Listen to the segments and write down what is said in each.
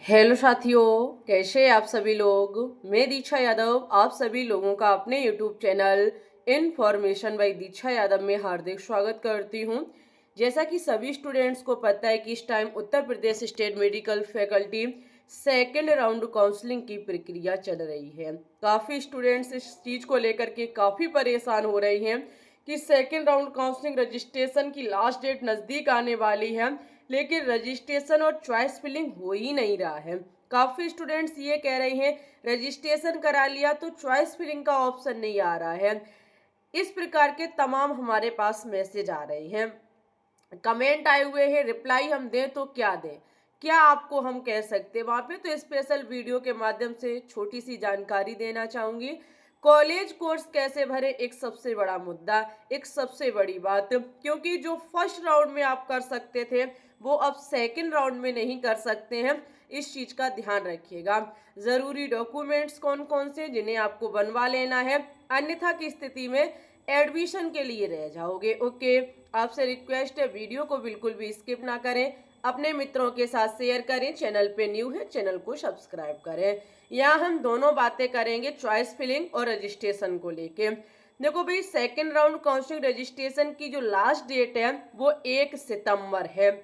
Hello साथियों, कैसे हैं आप सभी लोग। मैं दीक्षा यादव आप सभी लोगों का अपने यूट्यूब चैनल इन्फॉर्मेशन बाय दीक्षा यादव में हार्दिक स्वागत करती हूं। जैसा कि सभी स्टूडेंट्स को पता है कि इस time Uttar Pradesh state medical faculty second round counselling की प्रक्रिया चल रही है। काफ़ी स्टूडेंट्स इस चीज़ को लेकर के काफ़ी परेशान हो रहे हैं कि सेकेंड राउंड काउंसलिंग रजिस्ट्रेशन की लास्ट डेट नज़दीक आने वाली है, लेकिन रजिस्ट्रेशन और चॉइस फिलिंग हो ही नहीं रहा है। काफ़ी स्टूडेंट्स ये कह रहे हैं रजिस्ट्रेशन करा लिया तो चॉइस फिलिंग का ऑप्शन नहीं आ रहा है। इस प्रकार के तमाम हमारे पास मैसेज आ रहे हैं, कमेंट आए हुए हैं, रिप्लाई हम दें तो क्या दें, क्या आपको हम कह सकते हैं वहाँ पे। तो स्पेशल वीडियो के माध्यम से छोटी सी जानकारी देना चाहूँगी। कॉलेज कोर्स कैसे भरे, एक सबसे बड़ा मुद्दा, एक सबसे बड़ी बात, क्योंकि जो फर्स्ट राउंड में आप कर सकते थे वो अब सेकंड राउंड में नहीं कर सकते हैं। इस चीज़ का ध्यान रखिएगा। ज़रूरी डॉक्यूमेंट्स कौन कौन से जिन्हें आपको बनवा लेना है, अन्यथा की स्थिति में एडमिशन के लिए रह जाओगे। ओके, आपसे रिक्वेस्ट है वीडियो को बिल्कुल भी स्किप ना करें, अपने मित्रों के साथ शेयर करें, चैनल पे न्यू है चैनल को सब्सक्राइब करें। यहाँ हम दोनों बातें करेंगे चॉइस फिलिंग और रजिस्ट्रेशन को लेके। देखो भाई, सेकेंड राउंड काउंसलिंग रजिस्ट्रेशन की जो लास्ट डेट है वो 1 सितंबर है।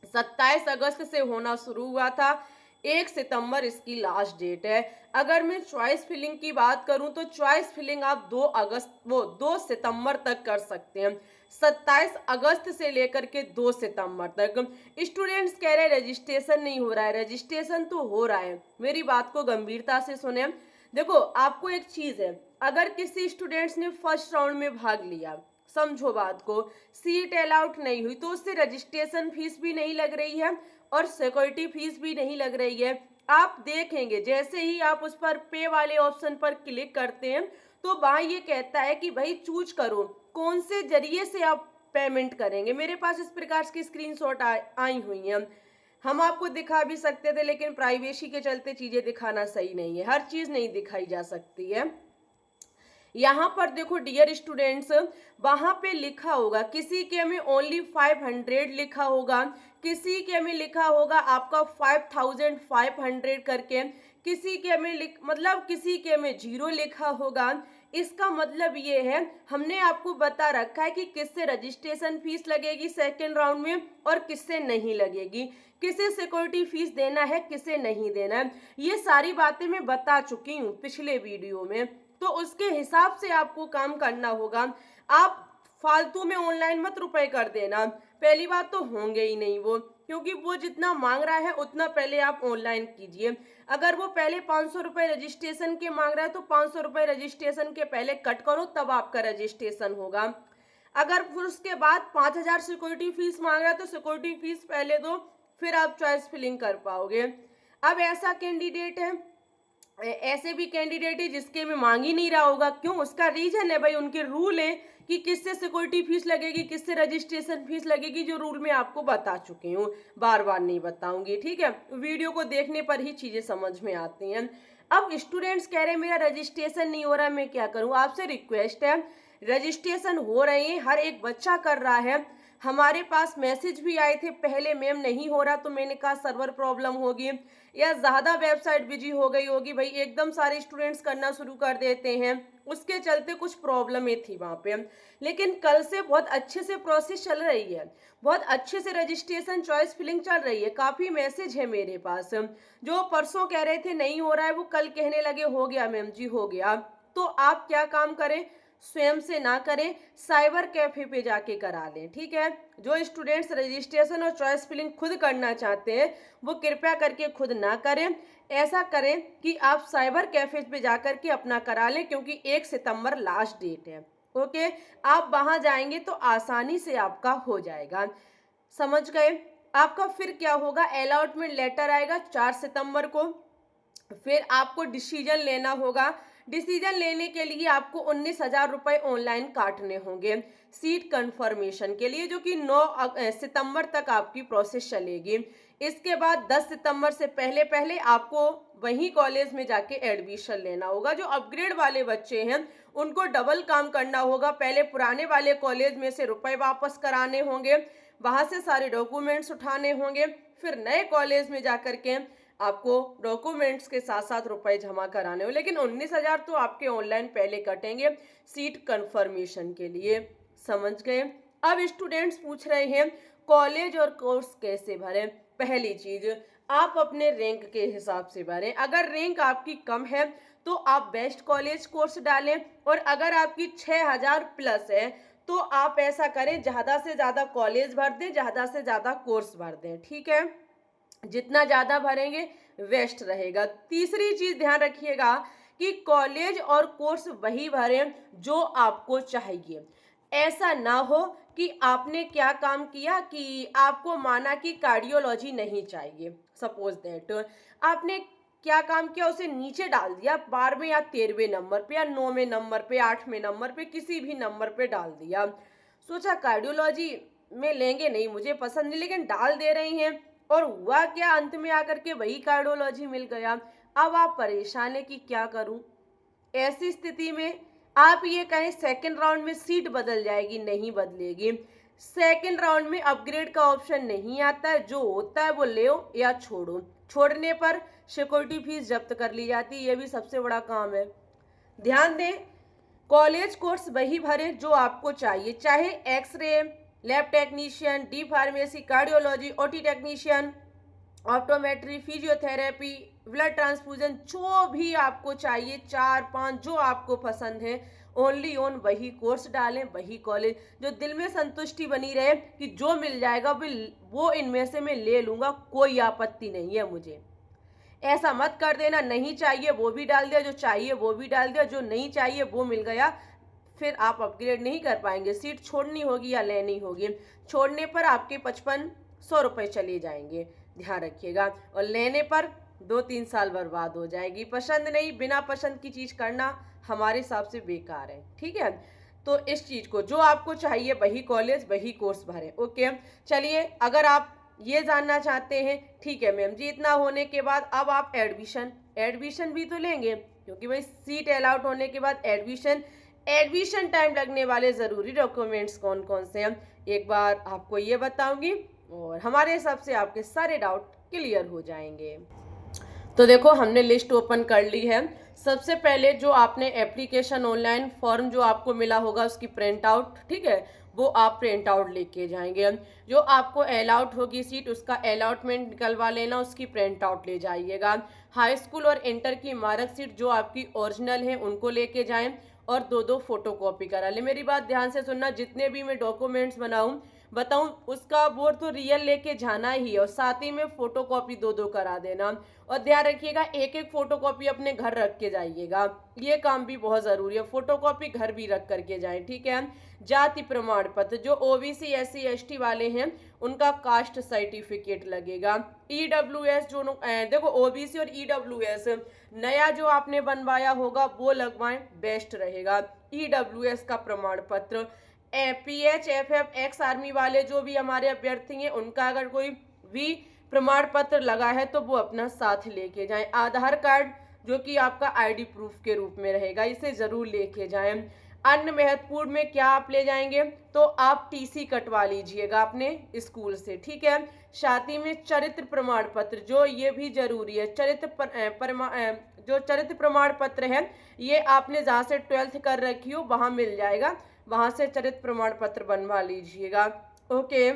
27 अगस्त से होना शुरू हुआ था, 1 सितंबर इसकी लास्ट डेट है। अगर मैं चॉइस फिलिंग की बात करूं तो चॉइस फिलिंग आप 2 सितंबर तक कर सकते हैं। 27 अगस्त से लेकर के 2 सितंबर तक। स्टूडेंट्स कह रहे हैं रजिस्ट्रेशन नहीं हो रहा है, रजिस्ट्रेशन तो हो रहा है। मेरी बात को गंभीरता से सुने। देखो, आपको एक चीज है, अगर किसी स्टूडेंट्स ने फर्स्ट राउंड में भाग लिया, समझो बात को, सीट अलाउट नहीं हुई तो उससे रजिस्ट्रेशन फीस भी नहीं लग रही है और सिक्योरिटी फीस भी नहीं लग रही है। आप देखेंगे जैसे ही आप उस पर पे वाले ऑप्शन पर क्लिक करते हैं तो वहां ये कहता है कि भाई चूज करो कौन से जरिए से आप पेमेंट करेंगे। मेरे पास इस प्रकार की स्क्रीनशॉट आई हुई हैं, हम आपको दिखा भी सकते थे, लेकिन प्राइवेसी के चलते चीजें दिखाना सही नहीं है, हर चीज नहीं दिखाई जा सकती है। यहाँ पर देखो डियर स्टूडेंट्स, वहां पे लिखा होगा, किसी के में ओनली 500 लिखा होगा, किसी के में लिखा होगा आपका 5500 करके, किसी के में मतलब किसी के में 0 लिखा होगा। इसका मतलब ये है, हमने आपको बता रखा है कि किससे रजिस्ट्रेशन फीस लगेगी सेकेंड राउंड में और किससे नहीं लगेगी, किसे सिक्योरिटी फीस देना है किसे नहीं देना है। ये सारी बातें मैं बता चुकी हूँ पिछले वीडियो में, तो उसके हिसाब से आपको काम करना होगा। आप फालतू में ऑनलाइन मत रुपए कर देना, पहली बात तो होंगे ही नहीं वो, क्योंकि वो जितना मांग रहा है उतना पहले आप ऑनलाइन कीजिए। अगर वो पहले 500 रुपए रजिस्ट्रेशन के मांग रहा है तो 500 रुपए रजिस्ट्रेशन के पहले कट करो, तब आपका रजिस्ट्रेशन होगा। अगर फिर उसके बाद 5000 सिक्योरिटी फीस मांग रहा है तो सिक्योरिटी फीस पहले दो, फिर आप चॉइस फिलिंग कर पाओगे। अब ऐसा कैंडिडेट है, ऐसे भी कैंडिडेट है जिसके में मांग ही नहीं रहा होगा, क्यों, उसका रीजन है भाई, उनके रूल है कि किससे सिक्योरिटी फीस लगेगी किससे रजिस्ट्रेशन फीस लगेगी, जो रूल मैं आपको बता चुकी हूँ, बार बार नहीं बताऊंगी। ठीक है, वीडियो को देखने पर ही चीजें समझ में आती हैं। अब स्टूडेंट्स कह रहे हैं मेरा रजिस्ट्रेशन नहीं हो रहा, मैं क्या करूँ। आपसे रिक्वेस्ट है, रजिस्ट्रेशन हो रहे हैं, हर एक बच्चा कर रहा है। हमारे पास मैसेज भी आए थे पहले, मैम नहीं हो रहा, तो मैंने कहा सर्वर प्रॉब्लम होगी या ज़्यादा वेबसाइट बिजी हो गई होगी। भाई एकदम सारे स्टूडेंट्स करना शुरू कर देते हैं, उसके चलते कुछ प्रॉब्लमें थी वहाँ पे। लेकिन कल से बहुत अच्छे से प्रोसेस चल रही है, बहुत अच्छे से रजिस्ट्रेशन चॉइस फिलिंग चल रही है। काफ़ी मैसेज है मेरे पास, जो परसों कह रहे थे नहीं हो रहा है वो कल कहने लगे हो गया मैम जी हो गया। तो आप क्या काम करें, स्वयं से ना करें, साइबर कैफे पे जाके करा लें। ठीक है, जो स्टूडेंट्स रजिस्ट्रेशन और चॉइस फिलिंग खुद करना चाहते हैं वो कृपया करके खुद ना करें, ऐसा करें कि आप साइबर कैफे पे जाकर के अपना करा लें, क्योंकि 1 सितंबर लास्ट डेट है। ओके, आप वहां जाएंगे तो आसानी से आपका हो जाएगा, समझ गए। आपका फिर क्या होगा, अलॉटमेंट लेटर आएगा 4 सितंबर को, फिर आपको डिसीजन लेना होगा। डिसीजन लेने के लिए आपको 19,000 रुपए ऑनलाइन काटने होंगे सीट कंफर्मेशन के लिए, जो कि 9 सितंबर तक आपकी प्रोसेस चलेगी। इसके बाद 10 सितंबर से पहले पहले आपको वहीं कॉलेज में जाके एडमिशन लेना होगा। जो अपग्रेड वाले बच्चे हैं उनको डबल काम करना होगा, पहले पुराने वाले कॉलेज में से रुपए वापस कराने होंगे, वहां से सारे डॉक्यूमेंट्स उठाने होंगे, फिर नए कॉलेज में जाकर के आपको डॉक्यूमेंट्स के साथ साथ रुपए जमा कराने हो, लेकिन 19,000 तो आपके ऑनलाइन पहले कटेंगे सीट कंफर्मेशन के लिए। समझ गए? अब स्टूडेंट्स पूछ रहे हैं कॉलेज और कोर्स कैसे भरें। पहली चीज, आप अपने रैंक के हिसाब से भरें। अगर रैंक आपकी कम है तो आप बेस्ट कॉलेज कोर्स डालें, और अगर आपकी 6,000 प्लस है तो आप ऐसा करें, ज्यादा से ज्यादा कॉलेज भर दें, ज्यादा से ज्यादा कोर्स भर दें। ठीक है, जितना ज्यादा भरेंगे वेस्ट रहेगा। तीसरी चीज ध्यान रखिएगा कि कॉलेज और कोर्स वही भरें जो आपको चाहिए। ऐसा ना हो कि आपने क्या काम किया कि आपको माना कि कार्डियोलॉजी नहीं चाहिए, सपोज दैट आपने क्या काम किया, उसे नीचे डाल दिया 12वें या 13वें नंबर पे या 9वें नंबर पे 8वें नंबर पे, किसी भी नंबर पे डाल दिया। सोचा कार्डियोलॉजी में लेंगे नहीं, मुझे पसंद नहीं, लेकिन डाल दे रही हैं, और हुआ क्या, अंत में आकर के वही कार्डियोलॉजी मिल गया। अब आप परेशान है कि क्या करूं। ऐसी स्थिति में आप ये कहें सेकंड राउंड में सीट बदल जाएगी, नहीं बदलेगी। सेकंड राउंड में अपग्रेड का ऑप्शन नहीं आता है, जो होता है वो ले या छोड़ो। छोड़ने पर सिक्योरिटी फीस जब्त कर ली जाती है, ये भी सबसे बड़ा काम है। ध्यान दें, कॉलेज कोर्स वही भरें जो आपको चाहिए, चाहे x ray, lab technician, D pharmacy, cardiology, OT technician, optometry, physiotherapy, blood transfusion, जो भी आपको चाहिए, 4-5 जो आपको पसंद है, ओनली ऑन वही कोर्स डालें, वही कॉलेज, जो दिल में संतुष्टि बनी रहे कि जो मिल जाएगा वो इनमें से मैं ले लूंगा, कोई आपत्ति नहीं है मुझे। ऐसा मत कर देना, नहीं चाहिए वो भी डाल दिया, जो चाहिए वो भी डाल दिया, जो नहीं चाहिए वो मिल गया, फिर आप अपग्रेड नहीं कर पाएंगे। सीट छोड़नी होगी या लेनी होगी। छोड़ने पर आपके 5500 रुपये चले जाएंगे, ध्यान रखिएगा, और लेने पर 2-3 साल बर्बाद हो जाएगी। पसंद नहीं, बिना पसंद की चीज करना हमारे हिसाब से बेकार है। ठीक है, तो इस चीज को, जो आपको चाहिए वही कॉलेज वही कोर्स भरें। ओके, चलिए, अगर आप ये जानना चाहते हैं, ठीक है मैम जी, इतना होने के बाद अब आप एडमिशन भी तो लेंगे, क्योंकि भाई सीट अलाउट होने के बाद एडमिशन टाइम लगने वाले जरूरी डॉक्यूमेंट्स कौन कौन से हैं, एक बार आपको ये बताऊंगी, और हमारे हिसाब से आपके सारे डाउट क्लियर हो जाएंगे। तो देखो, हमने लिस्ट ओपन कर ली है। सबसे पहले जो आपने एप्लीकेशन ऑनलाइन फॉर्म जो आपको मिला होगा उसकी प्रिंट आउट, ठीक है, वो आप प्रिंट आउट लेके जाएंगे। जो आपको अलाउट होगी सीट, उसका अलॉटमेंट निकलवा लेना, उसकी प्रिंट आउट ले जाइएगा। हाई स्कूल और इंटर की मार्कशीट जो आपकी ओरिजिनल है उनको लेके जाएं, और 2-2 फोटोकॉपी करा ले। मेरी बात ध्यान से सुनना, जितने भी मैं डॉक्यूमेंट्स बताऊं उसका वो तो रियल लेके जाना ही है, और साथ ही में फोटोकॉपी 2-2 करा देना। और ध्यान रखिएगा, एक एक फोटोकॉपी अपने घर रख के जाइएगा, ये काम भी बहुत जरूरी है, फोटोकॉपी घर भी रख करके जाएं। ठीक है, जाति प्रमाण पत्र, जो ओबीसी SC ST वाले हैं उनका कास्ट सर्टिफिकेट लगेगा। EWS जो देखो, ओबीसी और EWS नया जो आपने बनवाया होगा वो लगवाएं, बेस्ट रहेगा। EWS का प्रमाण पत्र, PHFF एक्स आर्मी वाले जो भी हमारे अभ्यर्थी हैं उनका अगर कोई भी प्रमाण पत्र लगा है तो वो अपना साथ लेके जाएं। आधार कार्ड जो कि आपका ID प्रूफ के रूप में रहेगा, इसे जरूर लेके जाएं। अन्य महत्वपूर्ण में क्या आप ले जाएंगे, तो आप TC कटवा लीजिएगा अपने स्कूल से। ठीक है, साथ ही में चरित्र प्रमाण पत्र, जो ये भी जरूरी है, जो चरित्र प्रमाण पत्र है ये आपने जहाँ से 12th कर रखी हो वहाँ मिल जाएगा, वहां से चरित्र प्रमाण पत्र बनवा लीजिएगा। ओके,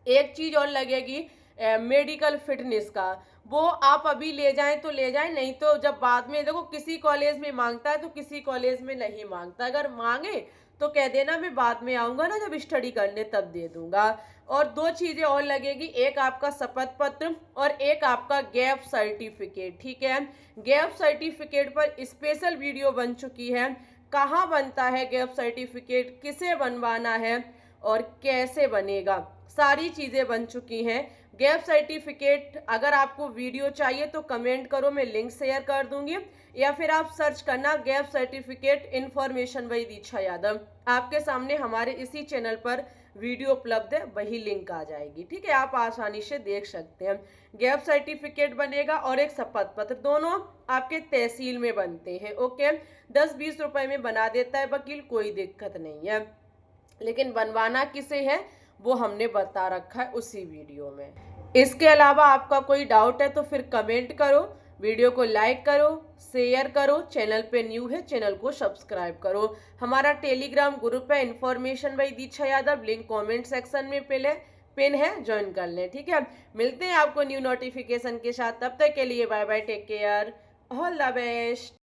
एक चीज और लगेगी मेडिकल फिटनेस का, वो आप अभी ले जाएं तो ले जाएं, नहीं तो जब बाद में, देखो किसी कॉलेज में मांगता है तो किसी कॉलेज में नहीं मांगता, अगर मांगे तो कह देना मैं बाद में आऊंगा ना जब स्टडी करने तब दे दूंगा। और 2 चीजें और लगेगी, एक आपका शपथ पत्र और एक आपका गैप सर्टिफिकेट। ठीक है, गैप सर्टिफिकेट पर स्पेशल वीडियो बन चुकी है, कहाँ बनता है गैप सर्टिफिकेट, किसे बनवाना है और कैसे बनेगा, सारी चीजें बन चुकी हैं। गैप सर्टिफिकेट अगर आपको वीडियो चाहिए तो कमेंट करो, मैं लिंक शेयर कर दूंगी, या फिर आप सर्च करना गैप सर्टिफिकेट इन्फॉर्मेशन बाय दीक्षा यादव, आपके सामने हमारे इसी चैनल पर वीडियो उपलब्ध है, वही लिंक आ जाएगी। ठीक है, आप आसानी से देख सकते हैं। गैप सर्टिफिकेट बनेगा और एक शपथ पत्र, दोनों आपके तहसील में बनते हैं। ओके, 10-20 रुपए में बना देता है वकील, कोई दिक्कत नहीं है, लेकिन बनवाना किसे है वो हमने बता रखा है उसी वीडियो में। इसके अलावा आपका कोई डाउट है तो फिर कमेंट करो, वीडियो को लाइक करो, शेयर करो, चैनल पे न्यू है चैनल को सब्सक्राइब करो। हमारा टेलीग्राम ग्रुप है इन्फॉर्मेशन बाय दीक्षा यादव, लिंक कमेंट सेक्शन में पिन है, ज्वाइन कर लें। ठीक है, मिलते हैं आपको न्यू नोटिफिकेशन के साथ, तब तक के लिए bye bye, take care, all the best.